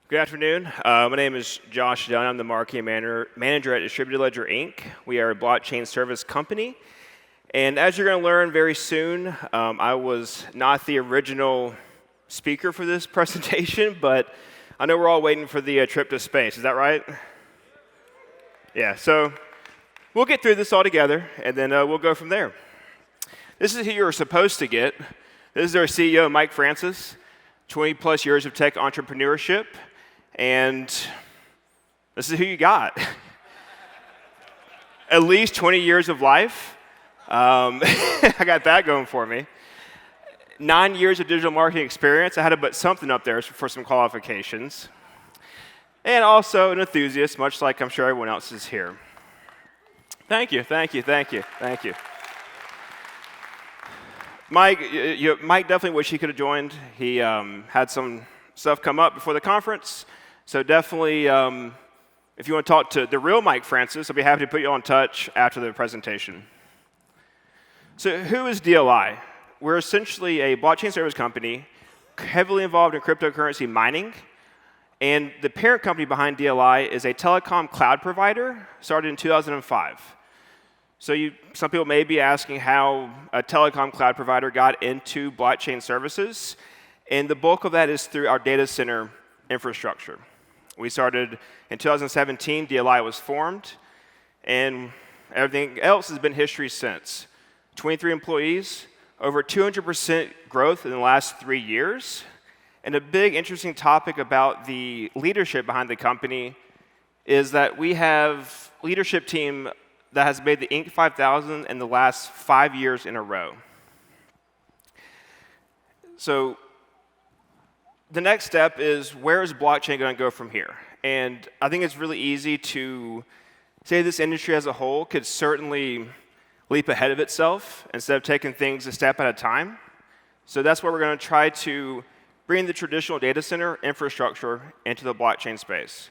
Good afternoon. My name is Josh Dunn. I'm the marketing manager at Distributed Ledger Inc. We are a blockchain service company. And as you're going to learn very soon, I was not the original speaker for this presentation, but I know we're all waiting for the trip to space. Is that right? Yeah, so we'll get through this all together, and then we'll go from there. This is who you're supposed to get. This is our CEO, Mike Francis, 20-plus years of tech entrepreneurship, and this is who you got. At least 20 years of life. I got that going for me. 9 years of digital marketing experience. I had to put something up there for some qualifications. And also an enthusiast, much like I'm sure everyone else is here. Thank you. Mike definitely wish he could have joined. He had some stuff come up before the conference. So definitely, if you want to talk to the real Mike Francis, I'll be happy to put you in touch after the presentation. So who is DLI? We're essentially a blockchain service company heavily involved in cryptocurrency mining. And the parent company behind DLI is a telecom cloud provider started in 2005. So some people may be asking how a telecom cloud provider got into blockchain services. And the bulk of that is through our data center infrastructure. We started in 2017, DLI was formed, and everything else has been history since. 23 employees, over 200% growth in the last 3 years. And a big interesting topic about the leadership behind the company is that we have a leadership team that has made the Inc. 5000 in the last 5 years in a row. So the next step is, where is blockchain going to go from here? And I think it's really easy to say this industry as a whole could certainly leap ahead of itself instead of taking things a step at a time. So that's where we're going to try to bring the traditional data center infrastructure into the blockchain space.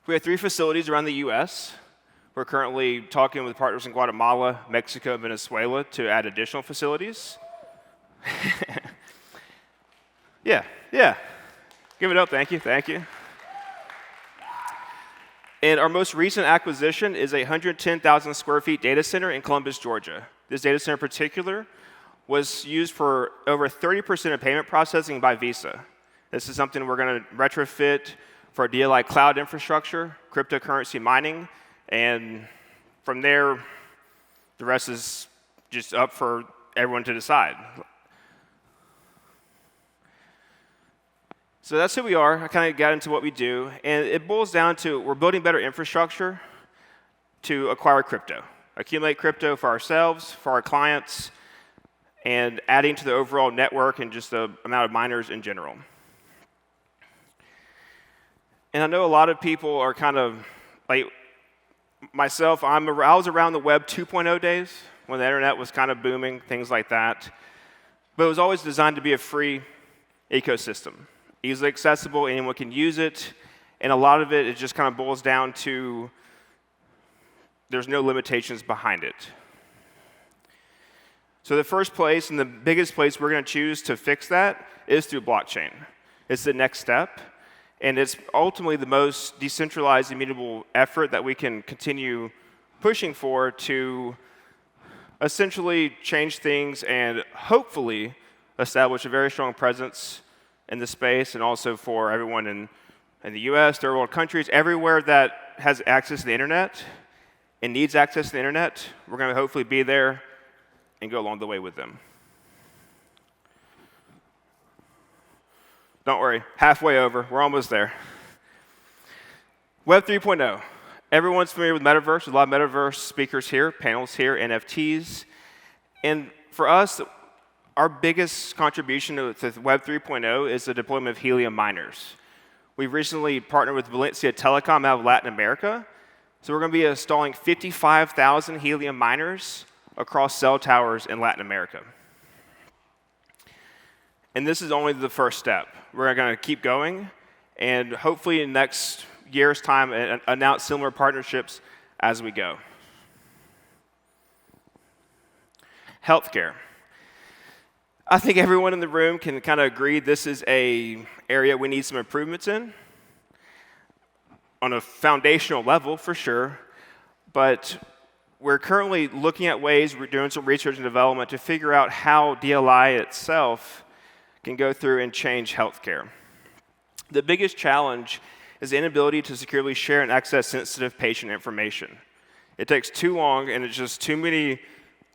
We have 3 facilities around the US. We're currently talking with partners in Guatemala, Mexico, and Venezuela to add additional facilities. Yeah. Give it up, thank you. And our most recent acquisition is a 110,000 square feet data center in Columbus, Georgia. This data center in particular was used for over 30% of payment processing by Visa. This is something we're going to retrofit for DLI cloud infrastructure, cryptocurrency mining, and from there, the rest is just up for everyone to decide. So that's who we are. I kind of got into what we do, and it boils down to we're building better infrastructure to acquire crypto, accumulate crypto for ourselves, for our clients, and adding to the overall network and just the amount of miners in general. And I know a lot of people are kind of like myself. I was around the Web 2.0 days when the internet was kind of booming, things like that. But it was always designed to be a free ecosystem. Easily accessible, anyone can use it, and a lot of it just kind of boils down to there's no limitations behind it. So the first place and the biggest place we're going to choose to fix that is through blockchain. It's the next step, and it's ultimately the most decentralized, immutable effort that we can continue pushing for to essentially change things and hopefully establish a very strong presence in the space, and also for everyone in the US, third world countries, everywhere that has access to the internet and needs access to the internet, we're going to hopefully be there and go along the way with them. Don't worry, halfway over, we're almost there. Web 3.0. Everyone's familiar with metaverse. There's a lot of metaverse speakers here, panels here, NFTs. And for us, our biggest contribution to Web 3.0 is the deployment of Helium miners. We've recently partnered with Valencia Telecom out of Latin America. So we're going to be installing 55,000 Helium miners across cell towers in Latin America. And this is only the first step. We're going to keep going, and hopefully in the next year's time, announce similar partnerships as we go. Healthcare. I think everyone in the room can kind of agree this is an area we need some improvements in. on a foundational level, for sure, but we're currently looking at ways, we're doing some research and development to figure out how DLI itself can go through and change healthcare. The biggest challenge is the inability to securely share and access sensitive patient information. It takes too long, and it's just too many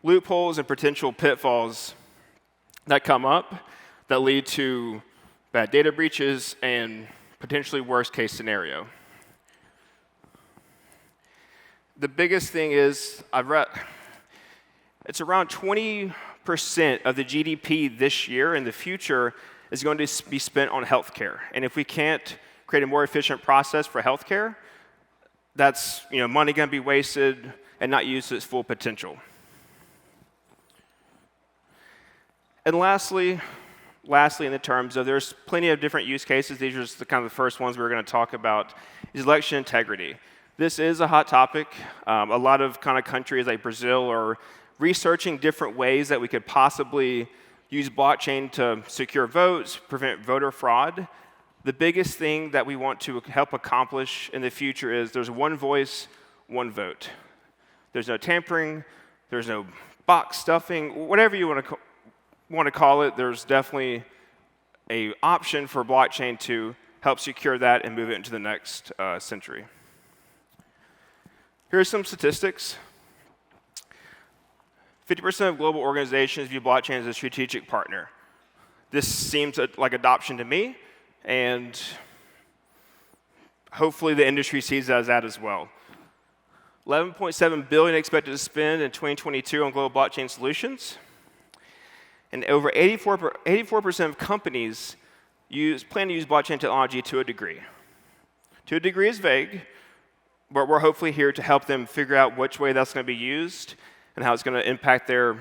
loopholes and potential pitfalls that come up that lead to bad data breaches and potentially worst case scenario. The biggest thing is, it's around 20% of the GDP this year and the future is going to be spent on healthcare. And if we can't create a more efficient process for healthcare, that's money going to be wasted and not used to its full potential. And lastly, in the terms of, there's plenty of different use cases. These are just the first ones we're going to talk about, is election integrity. This is a hot topic. A lot of countries like Brazil are researching different ways that we could possibly use blockchain to secure votes, prevent voter fraud. The biggest thing that we want to help accomplish in the future is there's one voice, one vote. There's no tampering, there's no box stuffing, whatever you want to call it. There's definitely an option for blockchain to help secure that and move it into the next century. Here are some statistics. 50% of global organizations view blockchain as a strategic partner. This seems like adoption to me, and hopefully the industry sees that as well. $11.7 billion expected to spend in 2022 on global blockchain solutions, and over 84% of companies plan to use blockchain technology to a degree. To a degree is vague, but we're hopefully here to help them figure out which way that's going to be used and how it's going to impact their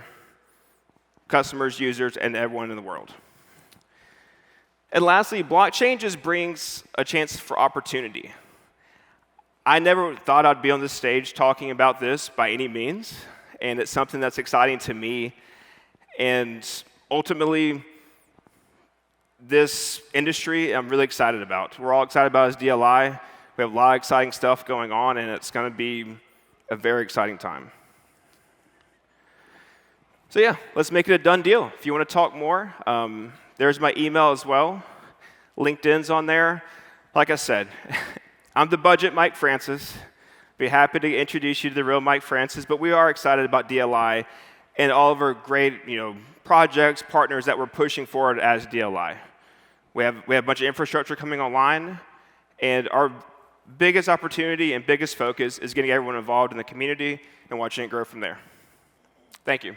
customers, users, and everyone in the world. And lastly, blockchain just brings a chance for opportunity. I never thought I'd be on this stage talking about this by any means, and it's something that's exciting to me. And ultimately, this industry I'm really excited about. We're all excited about as DLI. We have a lot of exciting stuff going on, and it's going to be a very exciting time. So yeah, let's make it a done deal. If you want to talk more, there's my email as well. LinkedIn's on there. Like I said, I'm the budget Mike Francis. Be happy to introduce you to the real Mike Francis, but we are excited about DLI and all of our great projects, partners that we're pushing forward as DLI. We have a bunch of infrastructure coming online, and our biggest opportunity and biggest focus is getting everyone involved in the community and watching it grow from there. Thank you.